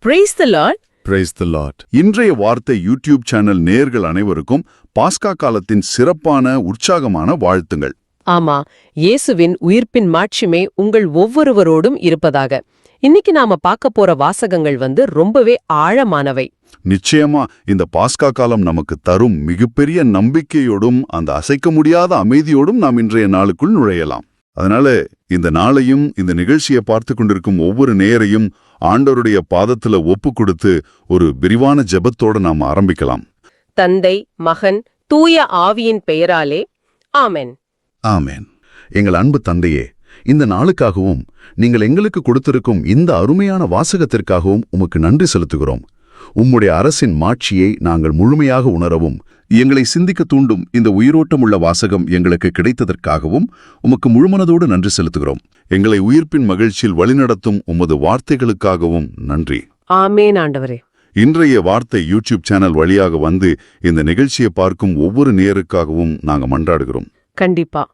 Praise the Lord. Praise the Lord. இன்றைய வார்த்தை YouTube channel நேயர்கள் அனைவருக்கும் பாஸ்கா காலத்தின் சிறப்பான உற்சாகமான வாழ்த்துங்கள். ஆமா, இயேசுவின் உயிர்ப்பின் மாட்சிமை உங்கள் ஒவ்வொருவரோடும் இருப்பதாக. இன்னைக்கு நாம பார்க்க போற வாசகங்கள் ரொம்பவே ஆழமானவை. நிச்சயமா இந்த பாஸ்கா காலம் நமக்கு தரும் மிகப்பெரிய நம்பிக்கையோடும் அந்த அசைக்க முடியாத அமைதியோடும் நாம் இன்றைய நாளுக்குள் நுழையலாம். அதனால இந்த நாளையும் இந்த நிகழ்ச்சியை பார்த்து கொண்டிருக்கும் ஒவ்வொரு நேயரையும் ஆண்டவருடைய பாதத்துல ஒப்பு கொடுத்து ஒரு விரிவான ஜெபத்தோட நாம் ஆரம்பிக்கலாம். தந்தை, மகன், தூய ஆவியின் பெயராலே ஆமென். ஆமென். எங்கள் அன்பு தந்தையே, இந்த நாளுக்காகவும் நீங்கள் எங்களுக்கு கொடுத்திருக்கும் இந்த அருமையான வாசகத்திற்காகவும் உமக்கு நன்றி செலுத்துகிறோம். உம்முடைய அரசின் மாட்சியை நாங்கள் முழுமையாக உணரவும் எங்களை சிந்திக்க தூண்டும் இந்த உயிரோட்டமுள்ள வாசகம் எங்களுக்கு கிடைத்ததற்காகவும் உமக்கு முழுமனதோடு நன்றி செலுத்துகிறோம். எங்களை உயிர்ப்பின் மகிழ்ச்சியில் வழிநடத்தும் உமது வார்த்தைகளுக்காகவும் நன்றி. ஆமென் ஆண்டவரே. இன்றைய வார்த்தை யூடியூப் சேனல் வழியாக வந்து இந்த நிகழ்ச்சியை பார்க்கும் ஒவ்வொரு நேயருக்காகவும் நாங்க மன்றாடுகிறோம். கண்டிப்பா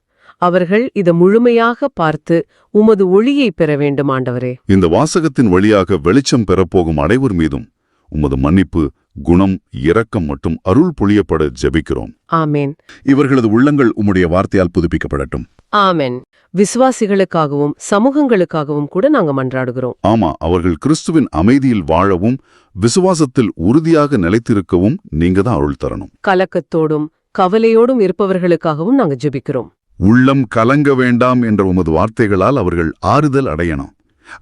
அவர்கள் இதை முழுமையாக பார்த்து உமது ஒளியை பெற வேண்டும் ஆண்டவரே. இந்த வாசகத்தின் வழியாக வெளிச்சம் பெறப்போகும் அனைவர் மீதும் உமது மன்னிப்பு, குணம், இரக்கம் மற்றும் அருள் பொழியப்பட ஜெபிக்கிறோம். ஆமென். இவர்களது உள்ளங்கள் உம்முடைய வார்த்தையால் புதுப்பிக்கப்படட்டும். ஆமென். விசுவாசிகளுக்காகவும் சமூகங்களுக்காகவும் கூட நாங்க மன்றாடுகிறோம். ஆமா, அவர்கள் கிறிஸ்துவின் அமைதியில் வாழவும் விசுவாசத்தில் உறுதியாக நிலைத்திருக்கவும் நீங்க தான் அருள் தரணும். கலக்கத்தோடும் கவலையோடும் இருப்பவர்களுக்காகவும் நாங்க ஜெபிக்கிறோம். உள்ளம் கலங்க வேண்டாம் என்ற உமது வார்த்தைகளால் அவர்கள் ஆறுதல் அடையணும்.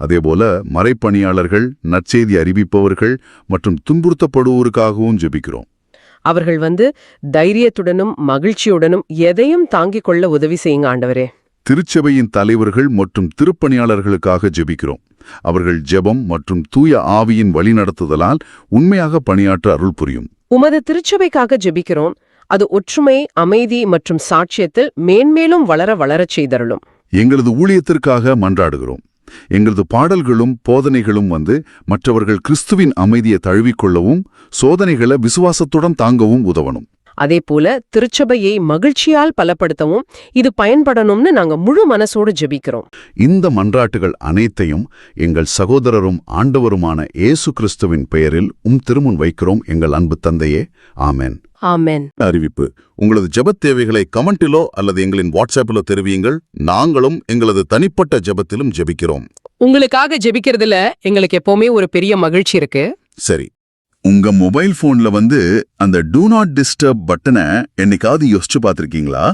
அதேபோல மறைப்பணியாளர்கள், நற்செய்தி அறிவிப்பவர்கள் மற்றும் துன்புறுத்தப்படுவோருக்காகவும் ஜெபிக்கிறோம். அவர்கள் தைரியத்துடனும் மகிழ்ச்சியுடனும் எதையும் தாங்கிக் கொள்ள உதவி செய்யுங்க ஆண்டவரே. திருச்சபையின் தலைவர்கள் மற்றும் திருப்பணியாளர்களுக்காக ஜெபிக்கிறோம். அவர்கள் ஜெபம் மற்றும் தூய ஆவியின் வழிநடத்துதலால் உண்மையாக பணியாற்ற அருள் புரியும். உமது திருச்சபைக்காக ஜெபிக்கிறோம். அது ஒற்றுமை, அமைதி மற்றும் சாட்சியத்தில் மேன்மேலும் வளரச் செய்தருளும். எங்களது ஊழியத்திற்காக மன்றாடுகிறோம். எங்களது பாடல்களும் போதனைகளும் மற்றவர்கள் கிறிஸ்துவின் அமைதியை தழுவிக்கொள்ளவும் சோதனைகளை விசுவாசத்துடன் தாங்கவும் உதவணும். அதேபோல திருச்சபையை மகிழ்ச்சியால் பலப்படுத்தவும் இது பயன்படணும்னு நாங்க முழு மனசோடு ஜெபிக்கிறோம். இந்த மன்றாட்டுகள் அனைத்தையும் எங்கள் சகோதரரும் ஆண்டவருமான இயேசு கிறிஸ்துவின் பெயரில் திருமுன் வைக்கிறோம் எங்கள் அன்பு தந்தையே. ஆமென். ஆமென். அறிவிப்பு: உங்களது ஜெபத் தேவைகளை கமெண்டிலோ அல்லது எங்களின் வாட்ஸ்அப்பிலோ தெரிவியுங்கள். நாங்களும் எங்களது தனிப்பட்ட ஜெபத்திலும் ஜெபிக்கிறோம். உங்களுக்காக ஜெபிக்கிறதுல எங்களுக்கு எப்பவுமே ஒரு பெரிய மகிழ்ச்சி இருக்கு. சரி, உங்க மொபைல் போன்ல அந்த டூ நாட் டிஸ்டர்ப் பட்டனை என்னைக்காவது யோசிச்சு பார்த்திருக்கீங்களா?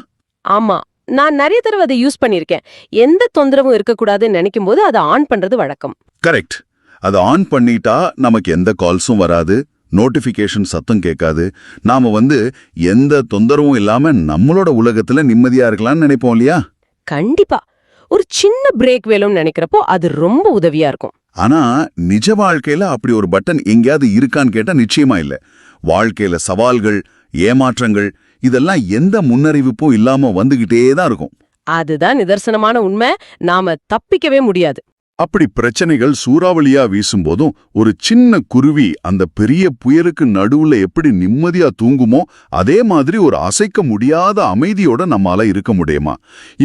ஆமா, நான் நிறைய தடவை அதை யூஸ் பண்ணிருக்கேன். எந்த தொந்தரவும் இருக்கக்கூடாதுன்னு நினைக்கும் போது அதை ஆன் பண்றது வழக்கம். கரெக்ட். அதை ஆன் பண்ணிட்டா நமக்கு எந்த கால்ஸும் வராது, நோட்டிபிகேஷன் சத்தம் கேட்காது. நாம எந்த தொந்தரவும் இல்லாம நம்மளோட உலகத்துல நிம்மதியா இருக்கலாம்னு நினைப்போம் இல்லையா? கண்டிப்பா. ஒரு சின்ன பிரேக் வேணும்னு நினைக்கிறப்போ அது ரொம்ப உதவியா இருக்கும். ஆனா நிஜ வாழ்க்கையில அப்படி ஒரு பட்டன் எங்கேயாவது இருக்கான்னு கேட்டா நிச்சயமா இல்ல. வாழ்க்கையில சவால்கள், ஏமாற்றங்கள் இதெல்லாம் எந்த முன்னறிவிப்பும் இல்லாம வந்துகிட்டே தான் இருக்கும். அதுதான் நிதர்சனமான உண்மை. நாம தப்பிக்கவே முடியாது. அப்படி பிரச்சனைகள் சூறாவளியா வீசும்போதும் ஒரு சின்ன குருவி அந்த பெரிய புயலுக்கு நடுவுல எப்படி நிம்மதியா தூங்குமோ அதே மாதிரி ஒரு அசைக்க முடியாத அமைதியோட நம்மால இருக்க முடியுமா?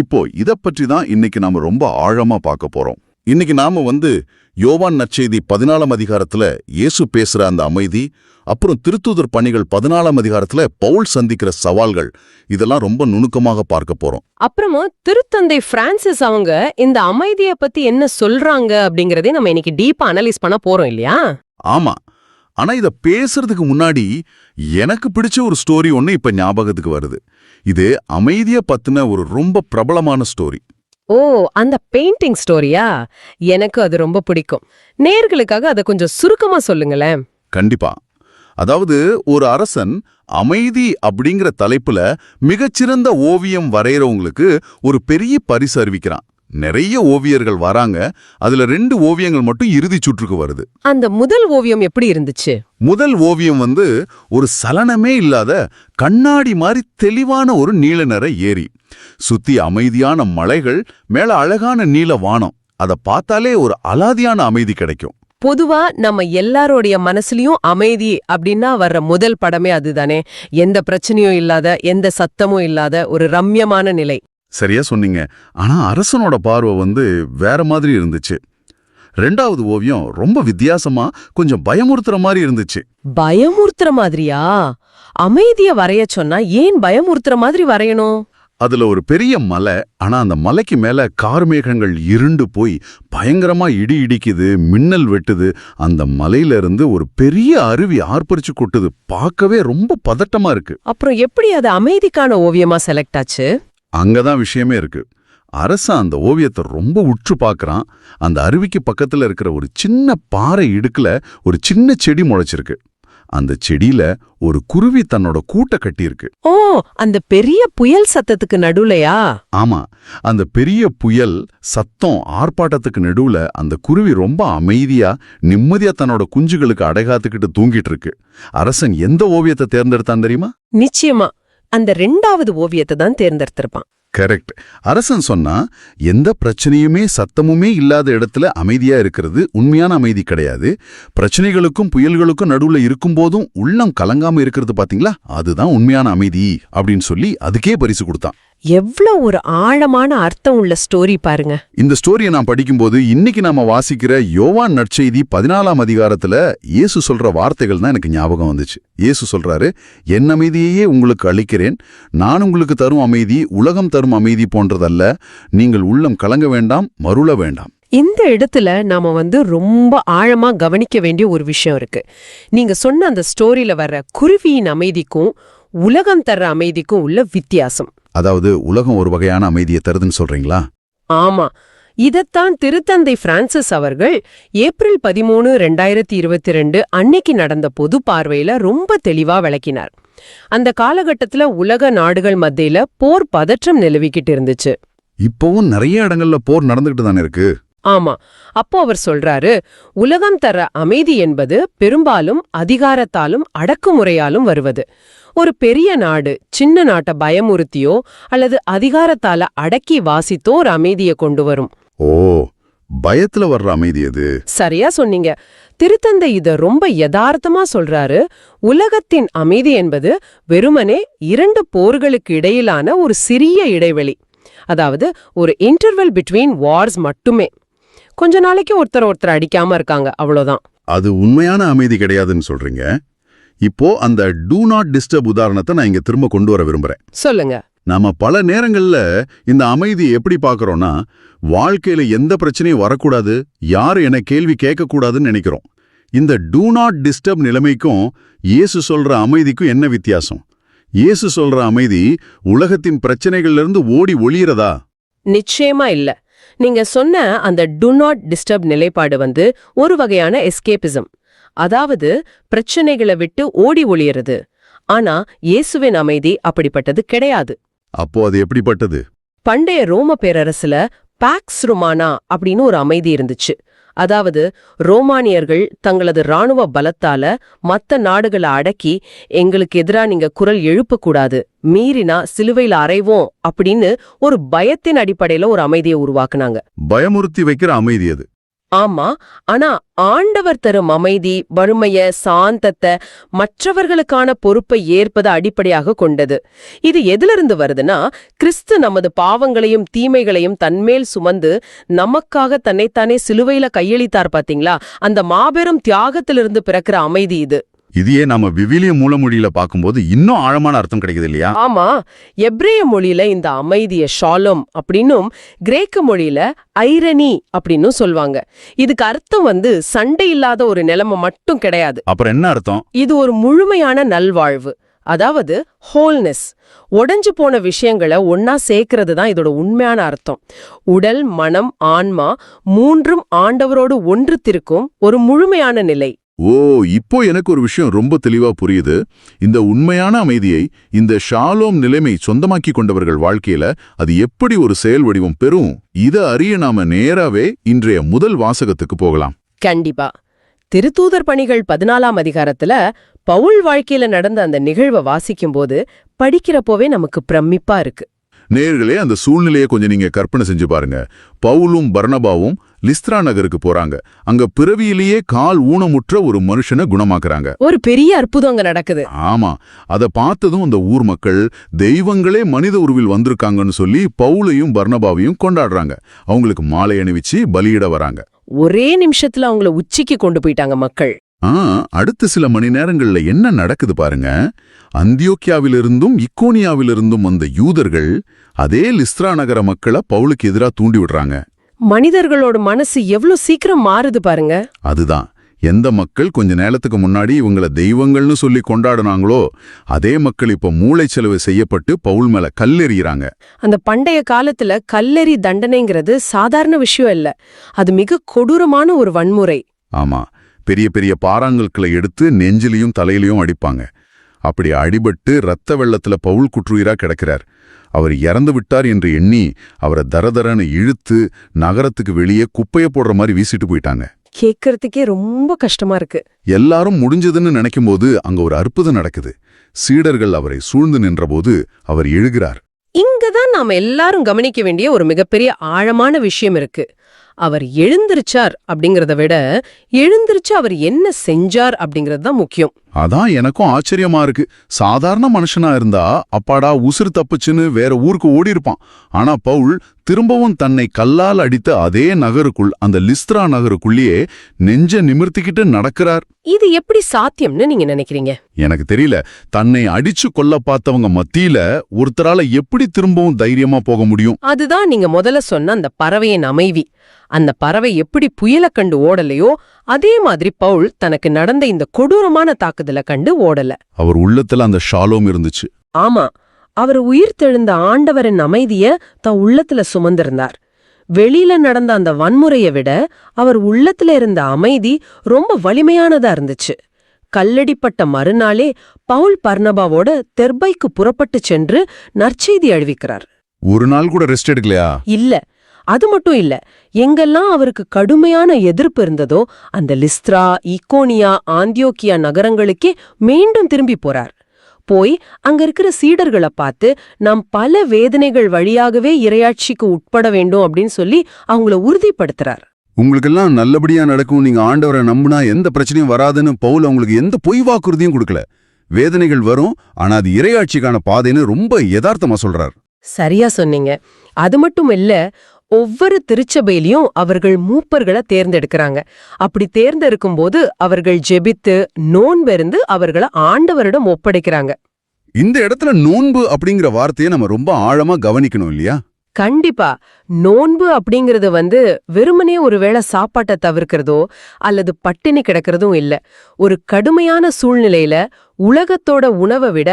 இப்போ இத பற்றி தான் இன்னைக்கு நாம ரொம்ப ஆழமா பார்க்க போறோம். இன்னைக்கு நாம யோவான் நற்செய்தி 14ஆம் அதிகாரத்துல இயேசு பேசுற அந்த அமைதி, அப்புறம் திருத்தூதர் பணிகள் 14ஆம் அதிகாரத்துல பவுல் சந்திக்கிற சவால்கள், இதெல்லாம் ரொம்ப நுணுக்கமாக பார்க்க போறோம். அப்புறமா திருத்தந்தை பிரான்சிஸ் அவங்க இந்த அமைதியை பத்தி என்ன சொல்றாங்க அப்படிங்கறதே நம்ம இன்னைக்கு டீப்பா அனலைஸ் பண்ண போறோம் இல்லையா? ஆமா, ஆனா இத பேசுறதுக்கு முன்னாடி எனக்கு பிடிச்ச ஒரு ஸ்டோரி ஒண்ணு இப்ப ஞாபகத்துக்கு வருது. இது அமைதியை பத்தின ஒரு ரொம்ப பிரபலமான ஸ்டோரி. ஓ, அந்த பெயிண்டிங் ஸ்டோரியா? எனக்கு அது ரொம்ப பிடிக்கும். நேயர்களுக்காக அதை கொஞ்சம் சுருக்கமா சொல்லுங்களேன். கண்டிப்பா. அதாவது, ஒரு அரசன் அமைதி அப்படிங்கிற தலைப்புல மிகச்சிறந்த ஓவியம் வரைகிறவங்களுக்கு ஒரு பெரிய பரிசு அறிவிக்கிறான். நிறைய ஓவியர்கள் வராங்க. அதுல 2 ஓவியங்கள் மட்டும் இறுதி சுற்றுக்கு வருது. அந்த முதல் ஓவியம் எப்படி இருந்துச்சு? முதல் ஓவியம் ஒரு சலனமே இல்லாத கண்ணாடி மாதிரி தெளிவான ஒரு நீல நிற ஏரி, சுத்தி அமைதியான மலைகள், மேல அழகான நீல வானம். அத பார்த்தாலே ஒரு அலாதியான அமைதி கிடைக்கும். பொதுவா நம்ம எல்லாரோடைய மனசுலயும் அமைதி அப்படின்னா வர்ற முதல் படமே அதுதானே. எந்த பிரச்சனையும் இல்லாத, எந்த சத்தமும் இல்லாத ஒரு ரம்யமான நிலை. சரியா சொன்னீங்க. ஆனா அரசனோட பார்வை வேற மாதிரி இருந்துச்சு. ரெண்டாவது ஓவியம் ரொம்ப வித்தியாசமா கொஞ்சம் பயமுறுத்துற மாதிரி இருந்துச்சு. பயமுறுத்துற மாதிரியா? அமைதிய வரைய சொன்னா ஏன் பயமுறுத்துற மாதிரி வரையணும்? அதுல ஒரு பெரிய மலை, ஆனா அந்த மலைக்கு மேல கார்மேகங்கள் இருண்டு போய் பயங்கரமா இடி இடிக்குது, மின்னல் வெட்டுது. அந்த மலையில இருந்து ஒரு பெரிய அருவி ஆர்ப்பரிச்சு கொட்டுது. பார்க்கவே ரொம்ப பதட்டமா இருக்கு. அப்புறம் எப்படி அது அமைதிக்கான ஓவியமா செலக்ட் ஆச்சு? அங்கதான் விஷயமே இருக்கு. அரசன் அந்த ஓவியத்தை ரொம்ப உற்று பார்க்கறான். அந்த அருவிக்கு பக்கத்துல இருக்கிற ஒரு சின்ன பாறை இடுக்குல ஒரு சின்ன செடி முளைச்சிருக்கு. அந்த செடியில ஒரு குருவி தன்னோட கூட்டை கட்டியிருக்கு. ஓ, அந்த பெரிய புயல் சத்தத்துக்கு நடுவுலயா? ஆமா, அந்த பெரிய புயல் சத்தம் ஆர்ப்பாட்டத்துக்கு நடுவுல அந்த குருவி ரொம்ப அமைதியா நிம்மதியா தன்னோட குஞ்சுகளுக்கு அடைகாத்துக்கிட்டு தூங்கிட்டு இருக்கு. அரசன் எந்த ஓவியத்தை தேர்ந்தெடுத்தான் தெரியுமா? நிச்சயமா அந்த 2வது ஓவியத்தை தான் தேர்ந்தெடுத்திருப்பான். கரெக்ட். அரசன் சொன்னா, எந்த பிரச்சனையுமே சத்தமுமே இல்லாத இடத்துல அமைதியா இருக்கிறது உண்மையான அமைதி கிடையாது. பிரச்சனைகளுக்கும் புயல்களுக்கும் நடுவுல இருக்கும்போதும் உள்ளம் கலங்காம இருக்கிறது பாத்தீங்களா, அதுதான் உண்மையான அமைதி அப்படின்னு சொல்லி அதுக்கே பரிசு கொடுத்தான். எவ்ளோ ஒரு ஆழமான அர்த்தம் உள்ள ஸ்டோரி பாருங்க. இந்த ஸ்டோரியை நான் படிக்கும்போது இன்னைக்கு நாம வாசிக்கிற யோவான் நற்செய்தி 14ஆம் அதிகாரத்துல இயேசு சொல்ற வார்த்தைகள் தான் எனக்கு ஞாபகம் வந்துச்சு. இயேசு சொல்றாரு, என் அமைதியையே உங்களுக்கு அளிக்கிறேன், நான் உங்களுக்கு தரும் அமைதி உலகம் தரும் அமைதி போன்றதல்ல, நீங்கள் உள்ளம் கலங்க வேண்டாம், மருள வேண்டாம். இந்த இடத்துல நாம ரொம்ப ஆழமா கவனிக்க வேண்டிய ஒரு விஷயம் இருக்கு. நீங்க சொன்ன அந்த ஸ்டோரியில வர்ற குருவியின் அமைதிக்கும் உலகம் தர்ற அமைதிக்கும் உள்ள வித்தியாசம். அதாவது உலகம் ஒரு வகையான அமைதியை தருதுன்னு சொல்றீங்களா? ஆமா, இதத்தான் திருத்தந்தை பிரான்சிஸ் அவர்கள் ஏப்ரல் 13, 2022 அன்னைக்கு நடந்த பொது பார்வையில ரொம்ப தெளிவா விளக்கினார். அந்த காலகட்டத்துல உலக நாடுகள் மத்தியில போர் பதற்றம் நிலவிக்கிட்டு இருந்துச்சு. இப்பவும் நிறைய இடங்கள்ல போர் நடந்துகிட்டு தானே இருக்கு. ஆமா, அப்போ அவர் சொல்றாரு, உலகம் தர அமைதி என்பது பெரும்பாலும் அதிகாரத்தாலும் அடக்குமுறையாலும் வருவது. ஒரு பெரிய நாடு சின்ன நாட்டை பயமுறுத்தியோ அல்லது அதிகாரத்தால அடக்கி வாசித்தோ ஒரு அமைதியை கொண்டு வரும். ஓ, பயத்துல வர்ற அமைதி அது. சரியா சொன்னீங்க. திருத்தந்தை இத ரொம்ப யதார்த்தமா சொல்றாரு. உலகத்தின் அமைதி என்பது வெறுமனே 2 போர்களுக்கு இடையிலான ஒரு சிறிய இடைவெளி, அதாவது ஒரு இன்டர்வெல் பிட்வீன் வார்ஸ் மட்டுமே. கொஞ்ச நாளைக்கு ஒருத்தர் அடிக்காம இருக்காங்க, அவ்வளவுதான். அது உண்மையான அமைதி கிடையாதுன்னு சொல்றீங்க. இப்போ அந்த டூ நாட் டிஸ்டர்ப் உதாரணத்தை நான் இங்க திரும்ப கொண்டு வர விரும்புறேன். சொல்லுங்க. நாம பல நேரங்கள்ல இந்த அமைதியை எப்படி பார்க்கறோம்னா, வாழ்க்கையில எந்த பிரச்சனையும் வரக்கூடாது, யாரும் என்ன கேள்வி கேட்கக்கூடாதுன்னு நினைக்கிறோம். இந்த டூ நாட் டிஸ்டர்ப் நிலைமைக்கும் இயேசு சொல்ற அமைதிக்கும் என்ன வித்தியாசம்? இயேசு சொல்ற அமைதி உலகத்தின் பிரச்சனைகள்ல இருந்து ஓடி ஒளியறதா? நிச்சயமா இல்ல. நீங்க சொன்ன அந்த டு நாட் டிஸ்டர்ப் நிலைப்பாடு ஒரு வகையான எஸ்கேபிசம், அதாவது பிரச்சனைகளை விட்டு ஓடி ஒளியறது. ஆனா இயேசுவின் அமைதி அப்படிப்பட்டது கிடையாது. அப்போ அது எப்படிப்பட்டது? பண்டைய ரோம பேரரசுல பாக்ஸ் ரொமானா அப்படின்னு ஒரு அமைதி இருந்துச்சு. அதாவது ரோமானியர்கள் தங்களது இராணுவ பலத்தால மத்த நாடுகளை அடக்கி, எங்களுக்கு எதிரா நீங்க குரல் எழுப்பக்கூடாது, மீறினா சிலுவையில அறைவோம் அப்படின்னு ஒரு பயத்தின் அடிப்படையில ஒரு அமைதியை உருவாக்குனாங்க. பயமுறுத்தி வைக்கிற அமைதி அது. ஆமா, ஆனா ஆண்டவர் தரும் அமைதி வறுமைய, சாந்தத்தை, மற்றவர்களுக்கான பொறுப்பை ஏற்பதை அடிப்படையாக கொண்டது. இது எதிலிருந்து வருதுன்னா, கிறிஸ்து நமது பாவங்களையும் தீமைகளையும் தன்மேல் சுமந்து நமக்காக தன்னைத்தானே சிலுவையில கையளித்தார் பாத்தீங்களா, அந்த மாபெரும் தியாகத்திலிருந்து பிறக்கிற அமைதி இது. இதையே நாம விவிலிய மூலமொழியில பார்க்கும்போது இன்னும் ஆழமான அர்த்தம் கிடைக்குது இல்லையா? ஆமா, எப்ரேய மொழியில இந்த அமைதிய ஷாலோம் அப்படின்னும் கிரேக்க மொழியில ஐரணி அப்படின்னும் சொல்வாங்க. இதுக்கு அர்த்தம் சண்டை இல்லாத ஒரு நிலைமை மட்டும் கிடையாது. அப்புறம் என்ன அர்த்தம்? இது ஒரு முழுமையான நல்வாழ்வு, அதாவது ஹோல்னஸ். உடைஞ்சு போன விஷயங்களை ஒன்னா சேர்க்கிறது தான் இதோட உண்மையான அர்த்தம். உடல், மனம், ஆன்மா 3ம் ஆண்டவரோடு ஒன்றுத்திருக்கும் ஒரு முழுமையான நிலை. ஓ, இப்போ எனக்கு ஒரு விஷயம் ரொம்ப தெளிவா புரியுது. இந்த உண்மையான அமைதியை, இந்த ஷாலோம் நிலைமை சொந்தமாக்கி கொண்டவர்கள் வாழ்க்கையில அது எப்படி ஒரு செயல் வடிவம் பெறும், இதை அறிய நாம நேராவே இன்றைய முதல் வாசகத்துக்கு போகலாம். கண்டிப்பா. திருத்தூதர் பணிகள் 14ஆம் அதிகாரத்துல பவுல் வாழ்க்கையில நடந்த அந்த நிகழ்வை வாசிக்கும்போது படிக்கிறப்போவே நமக்கு பிரமிப்பா இருக்கு. நேயர்களே, அந்த சூழ்நிலையை கொஞ்சம் நீங்க கற்பனை செஞ்சு பாருங்க. பவுலும் பர்னபாவும் லிஸ்த்ரா நகருக்கு போறாங்க. அங்க பிறவியிலேயே கால் ஊனமுற்ற ஒரு மனுஷனை குணமாக்குறாங்க. ஒரு பெரிய அற்புதம் அங்க நடக்குது. ஆமா, அத பார்த்ததும் அந்த ஊர் மக்கள் தெய்வங்களே மனித உருவில் வந்திருக்காங்கன்னு சொல்லி பவுலையும் பர்னபாவையும் கொண்டாடுறாங்க. அவங்களுக்கு மாலை அணிவிச்சு பலியிட வராங்க. ஒரே நிமிஷத்துல அவங்கள உச்சிக்கு கொண்டு போயிட்டாங்க மக்கள். அடுத்த சில மணி நேரங்கள்ல என்ன நடக்குது பாருங்க. அந்தியோக்கியாவிலிருந்தும் இக்கோனியாவிலிருந்தும் வந்த யூதர்கள் அதே லிஸ்த்ரா நகர மக்களை பவுலுக்கு எதிரா தூண்டி விடுறாங்க. மனிதர்களோட மனசு எவ்வளவு சீக்கிரம் மாறுது பாருங்க. அதுதான், எந்த மக்கள் கொஞ்ச நேரத்துக்கு முன்னாடி இவங்கள தெய்வங்கள்னு சொல்லி கொண்டாடுனாங்களோ அதே மக்கள் இப்ப மூளைச்சலவை செய்யப்பட்டு பவுல் மேல கல்லெறிகிறாங்க. அந்த பண்டைய காலத்துல கல்லெறி தண்டனைங்கிறது சாதாரண விஷயம் இல்ல, அது மிக கொடூரமான ஒரு வன்முறை. ஆமா, பெரிய பெரிய பாறாங்கற்களை எடுத்து நெஞ்சிலையும் தலையிலையும் அடிப்பாங்க. அப்படி அடிபட்டு ரத்த வெள்ளத்துல பவுல் குற்றுயிரா கிடக்கிறார். அவர் இறந்து விட்டார் என்று எண்ணி அவரை தரதரன்னு இழுத்து நகரத்துக்கு வெளியே குப்பைய போடுற மாதிரி வீசிட்டு போயிட்டாங்க. கேட்கறதுக்கே ரொம்ப கஷ்டமா இருக்கு. எல்லாரும் முடிஞ்சதுன்னு நினைக்கும்போது அங்க ஒரு அற்புதம் நடக்குது. சீடர்கள் அவரை சூழ்ந்து நின்றபோது அவர் எழுகிறார். இங்கதான் நாம எல்லாரும் கவனிக்க வேண்டிய ஒரு மிகப்பெரிய ஆழமான விஷயம் இருக்கு. அவர் எழுந்திருச்சார் அப்படிங்கறத விட எழுந்திருச்சு அவர் என்ன செஞ்சார் அப்படிங்கறது தான் முக்கியம். அதான் எனக்கும் ஆச்சரியமா இருக்கு. சாதாரண மனுஷனா இருந்தா அப்பாடா உசுறு தப்புச்சுன்னு வேற ஊருக்கு ஓடி இருப்பான். ஆனா பவுல் திரும்பவும் தன்னை கல்லால் அடித்த அதே நகருக்குள், அந்த லிஸ்த்ரா நகருக்குள்ளேயே நெஞ்ச நிமிர்த்திக்கிட்டு நடக்கிறார். இது எப்படி சாத்தியம்னு நீங்க நினைக்கிறீங்க? எனக்கு தெரியல. தன்னை அடிச்சு கொல்ல பார்த்தவங்க மத்தியில ஒருத்தரால எப்படி திரும்பவும் தைரியமா போக முடியும்? அதுதான் நீங்க முதல்ல சொன்ன அந்த பறவையின் அமைவி. அந்த பறவை எப்படி புயல கண்டு ஓடலையோ அதே மாதிரி பவுல் தனக்கு நடந்த இந்த கொடூரமான தாக்குதலை கண்டு ஓடல. அவர் உள்ளத்துல அந்த ஷாலோம் இருந்துச்சு. ஆமா, அவர் உயிர்த்தெழுந்த ஆண்டவரின் அமைதிய தன் உள்ளத்துல சுமந்திருந்தார். வெளியில நடந்த அந்த வன்முறையை விட அவர் உள்ளத்துல இருந்த அமைதி ரொம்ப வலிமையானதா இருந்துச்சு. கல்லடிப்பட்ட மறுநாளே பவுல் பர்னபாவோட தெர்பைக்கு புறப்பட்டு சென்று நற்செய்தி அழிவிக்கிறார். ஒரு நாள் கூட ரெஸ்ட் எடுக்கலையா? இல்ல, அது மட்டும் இல்ல. எங்கெல்லாம் அவருக்கு கடுமையான எதிர்ப்பு இருந்ததோ அந்த லிஸ்த்ரா, இக்கோனியா, ஆந்தியோக்கியா நகரங்களுக்கே மீண்டும் திரும்பி போறார். போய் அங்க இருக்கிற சீடர்களை பார்த்து நாம் பல வேதனைகள் வழியாகவே இறையாட்சிக்கு உட்பட வேண்டும் அப்படின்னு சொல்லி அவங்கள உறுதிப்படுத்துறார். உங்களுக்கெல்லாம் நல்லபடியா நடக்கும், நீங்க ஆண்டவரை நம்பினா எந்த பிரச்சனையும் வராதுன்னு பவுல் அவங்களுக்கு எந்த பொய் வாக்குறுதியும் கொடுக்கல. வேதனைகள் வரும், ஆனா அது இறையாட்சிக்கான பாதைன்னு ரொம்ப யதார்த்தமா சொல்றார். சரியா சொன்னீங்க. அது மட்டும் இல்ல, ஒவ்வொரு திருச்சபையிலையும் அவர்கள் மூப்பர்களை தேர்ந்தெடுக்கிறாங்க. அப்படி தேர்ந்தெடுக்கும் போது அவர்கள் ஜெபித்து நோன்பிருந்து அவர்களை ஆண்டவரிடம் ஒப்படைக்கிறாங்க. இந்த இடத்துல நோன்பு அப்படிங்கிற வார்த்தையை நம்ம ரொம்ப ஆழமா கவனிக்கணும் இல்லையா? கண்டிப்பா. நோன்பு அப்படிங்கறது வெறுமனே ஒருவேளை சாப்பாட்டை தவிர்க்கிறதோ அல்லது பட்டினி கிடக்கிறதும் இல்ல. ஒரு கடுமையான சூழ்நிலையில உலகத்தோட உணவை விட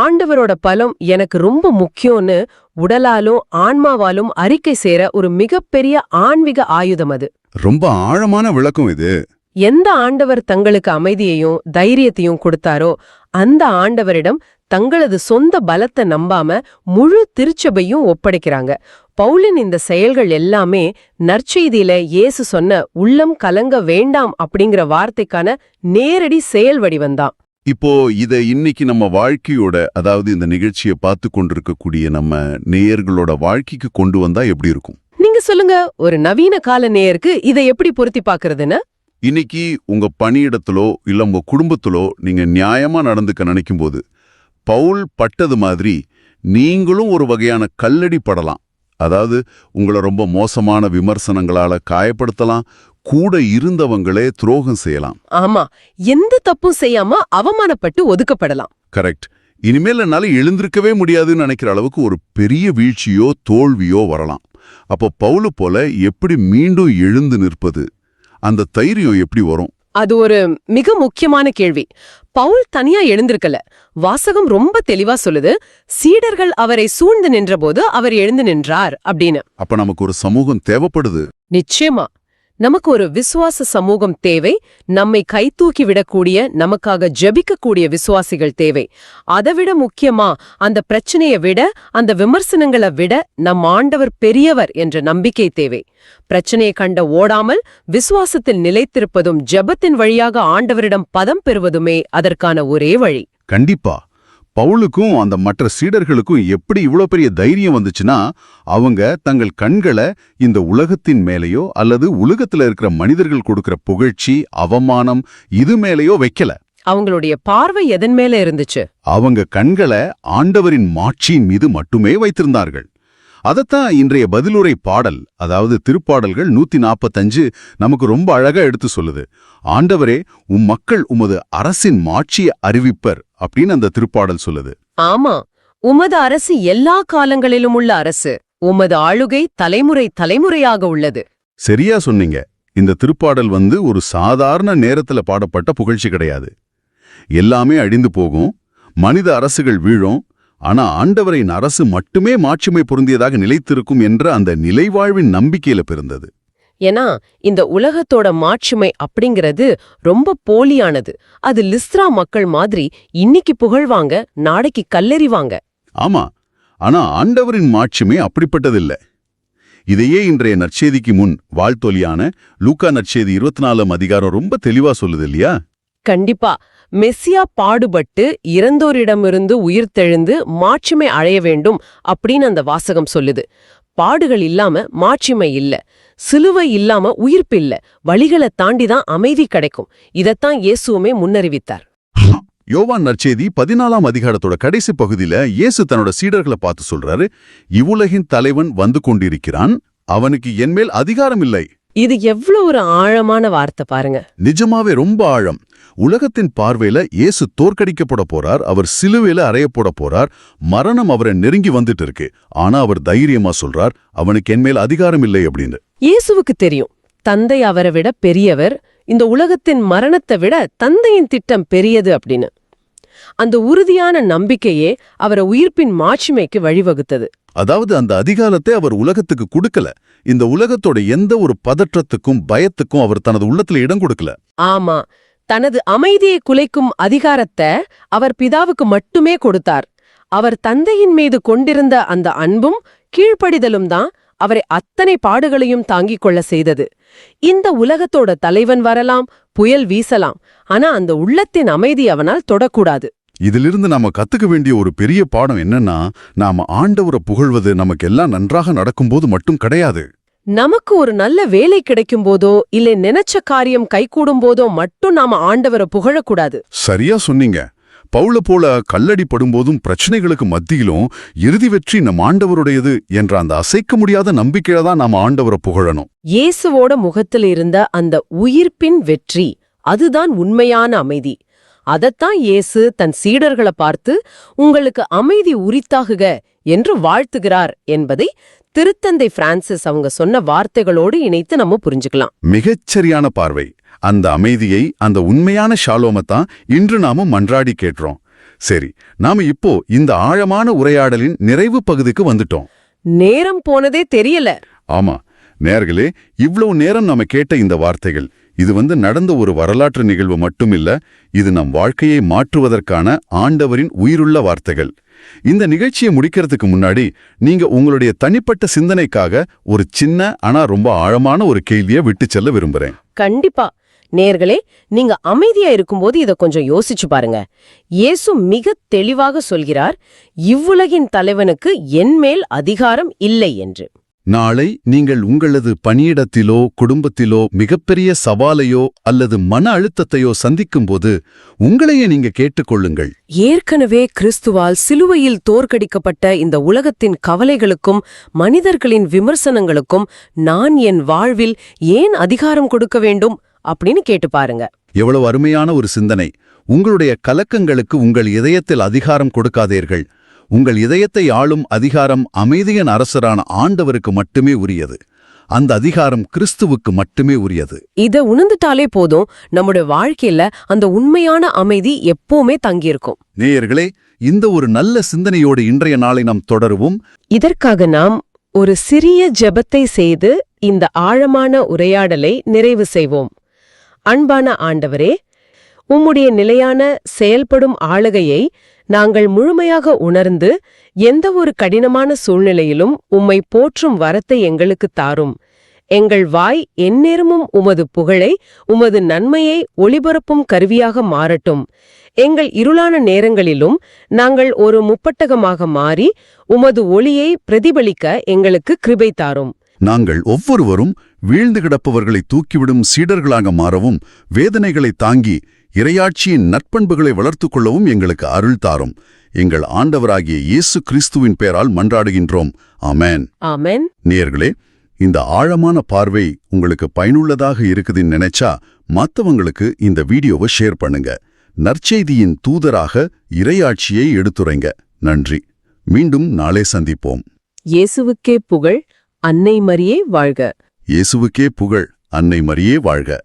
ஆண்டவரோட பலம் எனக்கு ரொம்ப முக்கியம்னு உடலாலும் ஆன்மாவாலும் அறிக்கை செய்ற ஒரு மிகப்பெரிய ஆன்மீக ஆயுதம் அது. ரொம்ப ஆழமான விளக்கம் இது. எந்த ஆண்டவர் தங்களுக்கு அமைதியையும் தைரியத்தையும் கொடுத்தாரோ அந்த ஆண்டவரிடம் தங்களது சொந்த பலத்தை நம்பாம முழு திருச்சபையும் ஒப்படைக்கிறாங்க. பவுலின் இந்த செயல்கள் எல்லாமே நற்செய்தியில இயேசு சொன்ன உள்ளம் கலங்க வேண்டாம் அப்படிங்கிற வார்த்தைக்கான நேரடி செயல் வடிவம்தான். இப்போ இத இன்னைக்கு நம்ம வாழ்க்கையோட, அதாவது இந்த நிகழ்ச்சியை பார்த்து கொண்டிருக்கக்கூடிய நம்ம நேயர்களோட வாழ்க்கைக்கு கொண்டு வந்தா எப்படி இருக்கும்? நீங்க சொல்லுங்க, ஒரு நவீன கால நேயருக்கு இதை எப்படி பொருத்தி பாக்குறதுன்னு? இன்னைக்கு உங்க பணியிடத்திலோ இல்ல உங்க குடும்பத்திலோ நீங்க நியாயமா நடந்துக்க நினைக்கும் போது பவுல் பட்டது மாதிரி நீங்களும் ஒரு வகையான கல்லடி படலாம். அதாவது உங்களை ரொம்ப மோசமான விமர்சனங்களால காயப்படுத்தலாம், கூட இருந்தவங்களே துரோகம் செய்யலாம். ஆமா, எந்த தப்பும் செய்யாம அவமானப்பட்டு ஒதுக்கப்படலாம். கரெக்ட். இனிமேல் என்னால எழுந்திருக்கவே முடியாதுன்னு நினைக்கிற அளவுக்கு ஒரு பெரிய வீழ்ச்சியோ தோல்வியோ வரலாம். அப்போ பவுலு போல எப்படி மீண்டும் எழுந்து நிற்பது? அந்த தைரியம் எப்படி வரும்? அது ஒரு மிக முக்கியமான கேள்வி. பவுல் தனியா எழுந்திருக்கல. வாசகம் ரொம்ப தெளிவா சொல்லுது, சீடர்கள் அவரை சூழ்ந்து நின்றபோது அவர் எழுந்து நின்றார் அப்படின்னு. அப்ப நமக்கு ஒரு சமூகம் தேவைப்படுது. நிச்சயமா நமக்கு ஒரு விசுவாச சமூகம் தேவை. நம்மை கைதூக்கி விடக்கூடிய, நமக்காக ஜெபிக்கக்கூடிய விசுவாசிகள் தேவை. அதைவிட முக்கியமா அந்த பிரச்சனையை விட, அந்த விமர்சனங்களை விட நம் ஆண்டவர் பெரியவர் என்ற நம்பிக்கை தேவை. பிரச்சனையை கண்ட ஓடாமல் விசுவாசத்தில் நிலைத்திருப்பதும் ஜெபத்தின் வழியாக ஆண்டவரிடம் பதம் பெறுவதுமே அதற்கான ஒரே வழி. கண்டிப்பா. பவுலுக்கும் அந்த மற்ற சீடர்களுக்கும் எப்படி இவ்வளோ பெரிய தைரியம் வந்துச்சுன்னா, அவங்க தங்கள் கண்களை இந்த உலகத்தின் மேலேயோ அல்லது உலகத்துல இருக்கிற மனிதர்கள் கொடுக்கிற புகழ்ச்சி, அவமானம் இது மேலேயோ வைக்கல. அவங்களுடைய பார்வை எதன் மேல இருந்துச்சு? அவங்க கண்களை ஆண்டவரின் மாட்சியின் மீது மட்டுமே வைத்திருந்தார்கள். அதத்தான் இன்றைய பதிலுரை பாடல், அதாவது திருப்பாடல்கள் 145 நமக்கு ரொம்ப அழகா எடுத்து சொல்லுது. ஆண்டவரே, மக்கள் உமது அரசின் மாட்சியை அறிவிப்பர் அப்படின்னு அந்த திருப்பாடல் சொல்லுது. ஆமா, உமது அரசு எல்லா காலங்களிலும் உள்ள அரசு. உமது ஆளுகை தலைமுறை தலைமுறையாக உள்ளது. சரியா சொன்னீங்க. இந்த திருப்பாடல் ஒரு சாதாரண நேரத்துல பாடப்பட்ட புகழ்ச்சி கிடையாது. எல்லாமே அழிந்து போகும், மனித அரசுகள் வீழும், ஆனா ஆண்டவரின் அரசு மட்டுமே மாட்சிமை பொருந்தியதாக நிலைத்திருக்கும் என்ற அந்த நிலைவாழ்வின் நம்பிக்கையில பிறந்தது. ஏன்னா இந்த உலகத்தோட மாட்சிமை அப்படிங்கிறது ரொம்ப போலியானது. அது லிஸ்ரா மக்கள் மாதிரி இன்னைக்கு புகழ்வாங்க, நாளைக்கு கல்லெறிவாங்க. ஆமா, ஆனா ஆண்டவரின் மாட்சிமை அப்படிப்பட்டதில்ல. இதையே இன்றைய நற்செய்திக்கு முன் வாழ்த்தொலியான லூக்கா நற்செய்தி 24ஆம் அதிகாரம் ரொம்ப தெளிவா சொல்லுது இல்லையா? கண்டிப்பா. மெஸ்ஸியா பாடுபட்டு இறந்தோரிடமிருந்து உயிர்த்தெழுந்து மாட்சிமை அடைய வேண்டும் அப்படின்னு அந்த வாசகம் சொல்லுது. பாடுகள் இல்லாம மாட்சிமை இல்ல, சிலுவை இல்லாம உயிர்ப்பு இல்ல, வழிகளை தாண்டிதான் அமைதி கிடைக்கும். இதத்தான் இயேசுவுமே முன்னறிவித்தார். யோவான் நற்செய்தி 14ஆம் அதிகாரத்தோட கடைசி பகுதியில இயேசு தன்னோட சீடர்களை பார்த்து சொல்றாரு, இவ்வுலகின் தலைவன் வந்து கொண்டிருக்கிறான், அவனுக்கு என்மேல் அதிகாரம் இல்லை. இது எவ்வளவு ஒரு ஆழமான வார்த்தை பாருங்க. நிஜமாவே ரொம்ப ஆழம். உலகத்தின் பார்வையில இயேசு தோற்கடிக்கப்பட போறார், அவர் சிலுவையில அறையப்பட போறார், மரணம் அவரை நெருங்கி வந்துட்டு இருக்கு. ஆனா அவர் தைரியமா சொல்றார், அவனுக்கு என்மேல் அதிகாரம் இல்லை அப்படின்னு. இயேசுவுக்கு தெரியும், தந்தை அவரை விட பெரியவர், இந்த உலகத்தின் மரணத்தை விட தந்தையின் திட்டம் பெரியது அப்படின்னு. அந்த உறுதியான நம்பிக்கையே அவரை உயிர்ப்பின் மாட்சிமைக்கு வழிவகுத்தது. அதாவது அந்த அதிகாரத்தை அவர் உலகத்துக்கு கொடுக்கல. இந்த உலகத்தோட எந்த ஒரு பதற்றத்துக்கும் பயத்துக்கும் அவர் தனது உள்ளத்துல இடம் கொடுக்கல. ஆமா, தனது அமைதியை குலைக்கும் அதிகாரத்தை அவர் பிதாவுக்கு மட்டுமே கொடுத்தார். அவர் தந்தையின் மீது கொண்டிருந்த அந்த அன்பும் கீழ்ப்படிதலும் தான் அவரை அத்தனை பாடுகளையும் தாங்கிக் கொள்ள செய்தது. இந்த உலகத்தோட தலைவன் வரலாம், புயல் வீசலாம், ஆனா அந்த உள்ளத்தின் அமைதி அவனால் தொடக்கூடாது. இதிலிருந்து நாம கத்துக்க வேண்டிய ஒரு பெரிய பாடம் என்னன்னா, நாம ஆண்டவரை புகழ்வது நமக்கு எல்லாம் நன்றாக நடக்கும்போது மட்டும் கிடையாது. நமக்கு ஒரு நல்ல வேலை கிடைக்கும் போதோ இல்லை நினைச்ச காரியம் கைகூடும் போதோ மட்டும் நாம ஆண்டவரை புகழக்கூடாது. சரியா சொன்னீங்க. பவுல போல கல்லடி படும்போதும் பிரச்சனைகளுக்கு மத்தியிலும் இறுதி வெற்றி நம் ஆண்டவருடையது என்ற அந்த அசைக்க முடியாத நம்பிக்கையில தான் நாம ஆண்டவரை புகழணும். இயேசுவோட முகத்தில் இருந்த அந்த உயிர்ப்பின் வெற்றி, அதுதான் உண்மையான அமைதி. அதத்தான் இயேசு தன் சீடர்களை பார்த்து உங்களுக்கு அமைதி உரித்தாகுக என்று வாழ்த்துகிறார் என்பதை திருத்தந்தை பிரான்சிஸ் அவங்க சொன்ன வார்த்தைகளோடு இணைத்து நம்ம புரிஞ்சுக்கலாம். மிகச்சரியான பார்வை. அந்த அமைதியை, அந்த உண்மையான ஷாலோமத்தான் இன்று நாம மன்றாடி கேட்றோம். சரி, நாம இப்போ இந்த ஆழமான உரையாடலின் நிறைவு பகுதிக்கு வந்துட்டோம். நேரம் போனதே தெரியல. ஆமா நேர்களே, இவ்வளவு நேரம் நாம கேட்ட இந்த வார்த்தைகள், இது நடந்த ஒரு வரலாற்று நிகழ்வு மட்டுமில்ல, இது நம் வாழ்க்கையை மாற்றுவதற்கான ஆண்டவரின் உயிருள்ள வார்த்தைகள். இந்த நிகழ்ச்சியை முடிக்கிறதுக்கு முன்னாடி நீங்க உங்களுடைய தனிப்பட்ட சிந்தனைக்காக ஒரு சின்ன ஆனா ரொம்ப ஆழமான ஒரு கேள்வியை விட்டு செல்ல விரும்புறேன். கண்டிப்பா. நேர்களே, நீங்க அமைதியா இருக்கும்போது இத கொஞ்சம் யோசிச்சு பாருங்க. இயேசு மிக தெளிவாக சொல்கிறார், இவ்வுலகின் தலைவனுக்கு என்மேல் அதிகாரம் இல்லை என்று. நாளை நீங்கள் உங்களது பணியிடத்திலோ குடும்பத்திலோ மிகப்பெரிய சவாலையோ அல்லது மன அழுத்தத்தையோ சந்திக்கும்போது உங்களையே நீங்க கேட்டுக்கொள்ளுங்கள், ஏற்கனவே கிறிஸ்துவால் சிலுவையில் தோற்கடிக்கப்பட்ட இந்த உலகத்தின் கவலைகளுக்கும் மனிதர்களின் விமர்சனங்களுக்கும் நான் என் வாழ்வில் ஏன் அதிகாரம் கொடுக்க வேண்டும் அப்படின்னு கேட்டு பாருங்க. எவ்வளவு அருமையான ஒரு சிந்தனை. உங்களுடைய கலக்கங்களுக்கு உங்கள் இதயத்தில் அதிகாரம் கொடுக்காதீர்கள். உங்கள் இதயத்தை ஆளும் அதிகாரம் அமைதியின் அரசரான ஆண்டவருக்கு மட்டுமே உரியது. அந்த அதிகாரம் கிறிஸ்துவுக்கு மட்டுமே உரியது. இத உணர்ந்துட்டாலே போதும், நம்முடைய வாழ்க்கையில அந்த உண்மையான அமைதி எப்பவுமே தங்கியிருக்கும். நேயர்களே, இந்த ஒரு நல்ல சிந்தனையோடு இன்றைய நாளை நாம் தொடருவோம். இதற்காக நாம் ஒரு சிறிய ஜெபத்தை செய்து இந்த ஆழமான உரையாடலை நிறைவு செய்வோம். அன்பான ஆண்டவரே, உம்முடைய நிலையான செயல்படும் ஆளுகையை நாங்கள் முழுமையாக உணர்ந்து எந்த ஒரு கடினமான சூழ்நிலையிலும் உம்மை போற்றும் வரத்தை எங்களுக்கு தாரும். எங்கள் வாய் எந்நேரமும் உமது புகழை, உமது நன்மையை ஒளிபரப்பும் கருவியாக மாறட்டும். எங்கள் இருளான நேரங்களிலும் நாங்கள் ஒரு முப்பட்டகமாக மாறி உமது ஒளியை பிரதிபலிக்க எங்களுக்கு கிருபை தாரும். நாங்கள் ஒவ்வொருவரும் வீழ்ந்து கிடப்பவர்களை தூக்கிவிடும் சீடர்களாக மாறவும், வேதனைகளை தாங்கி இறையாட்சியின் நற்பண்புகளை வளர்த்துக் கொள்ளவும் எங்களுக்கு அருள் தாரும். எங்கள் ஆண்டவராகிய இயேசு கிறிஸ்துவின் பெயரால் மன்றாடுகின்றோம். ஆமென். ஆமென். நேயர்களே, இந்த ஆழமான பார்வை உங்களுக்கு பயனுள்ளதாக இருக்குதுன்னு நினைச்சா மத்தவங்களுக்கு இந்த வீடியோவை ஷேர் பண்ணுங்க. நற்செய்தியின் தூதராக இறையாட்சியை எடுத்துரைங்க. நன்றி. மீண்டும் நாளை சந்திப்போம். இயேசுவுக்கே புகழ். அன்னை மரியே வாழ்க. இயேசுவுக்கே புகழ். அன்னை மரியே வாழ்க.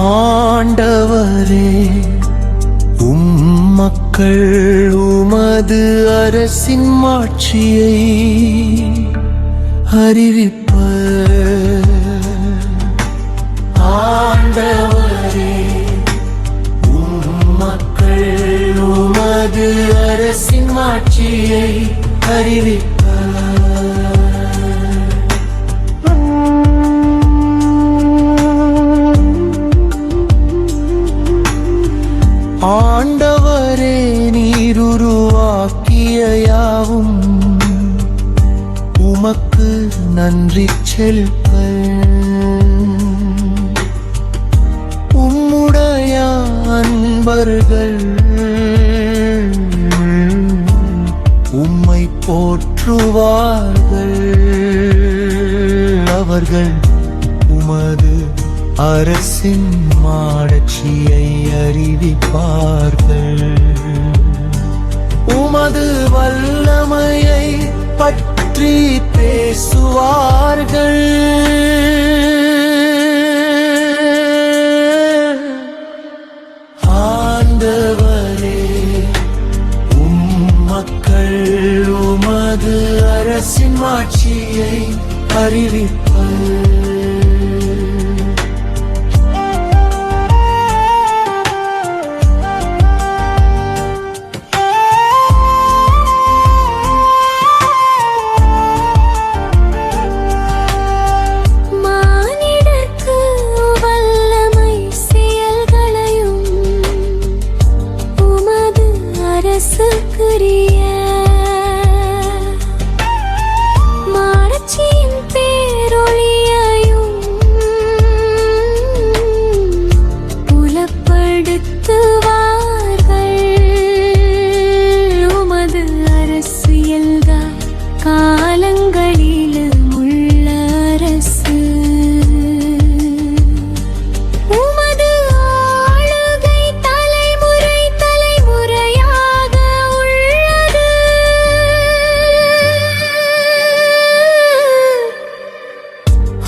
ஆண்டவரே, மக்கள் உமது அரசின் மாட்சியை அறிவிப்பர். ஆண்டவரே, மக்கள் உமது அரசின் மாட்சியை அறிவிப்பர். ஆண்டவரே, நீருருவாக்கிய யாவும் உமக்கு நன்றி செலுப்பர். உம்முடைய அன்பர்கள் உம்மை போற்றுவார்கள். அவர்கள் உமது அரசின் மாட்சியை அறிவிப்பார்கள். உமது வல்லமையை பற்றி பேசுவார்கள். ஆண்டவரே, மக்கள் உமது அரசின் மாட்சியை அறிவிப்பார்கள்.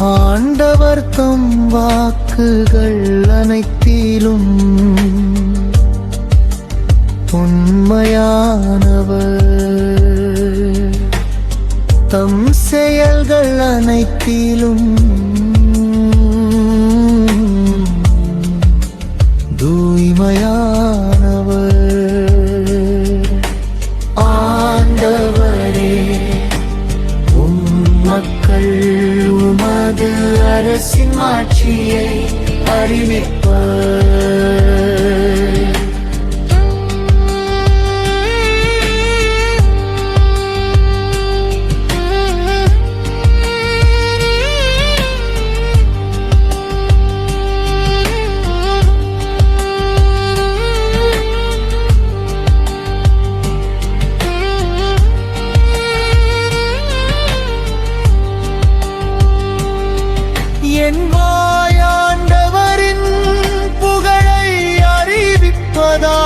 ஆண்டவர் தம் வாக்குகள் அனைத்திலும் உண்மையானவர். தம் செயல்கள் அனைத்திலும் தூய்மையானவர். ஆண்டவரே, மக்கள் உமது அரசின் மாட்சியை அறிவிப்பர். என் வாயாண்டவரின் புகழை அறிவிப்பதாக.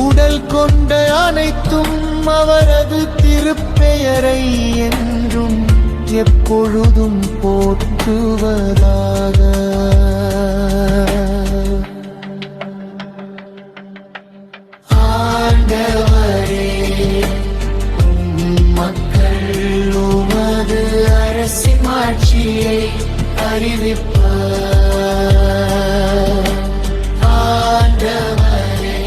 உடல் கொண்ட அனைத்தும் அவரது திருப்பெயரை என்றும் எப்பொழுதும் போற்றுவதாக. ஆண்டவரே, மக்கள் உமது அரசின் ஆட்சியை அறிவிப்பார். ஆண்டவரே,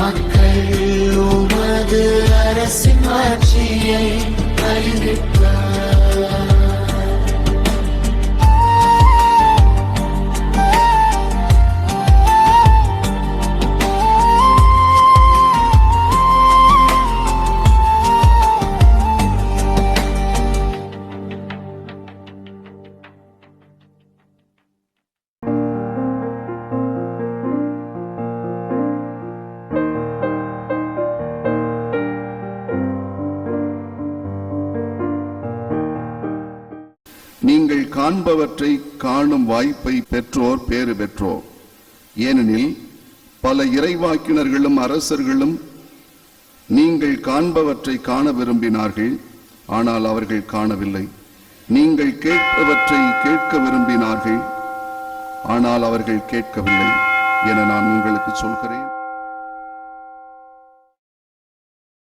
மக்கள் உமது அரசின் ஆட்சியை அறிவிப்பார். நீங்கள் காண்பவற்றை காணும் வாய்ப்பை பெற்றோர் பேறு பெற்றோர். ஏனெனில் பல இறைவாக்கினர்களும் அரசர்களும் நீங்கள் காண்பவற்றை காண விரும்பினார்கள், ஆனால் அவர்கள் காணவில்லை. நீங்கள் கேட்பவற்றை கேட்க விரும்பினார்கள், ஆனால் அவர்கள் கேட்கவில்லை என நான் உங்களுக்கு சொல்கிறேன்.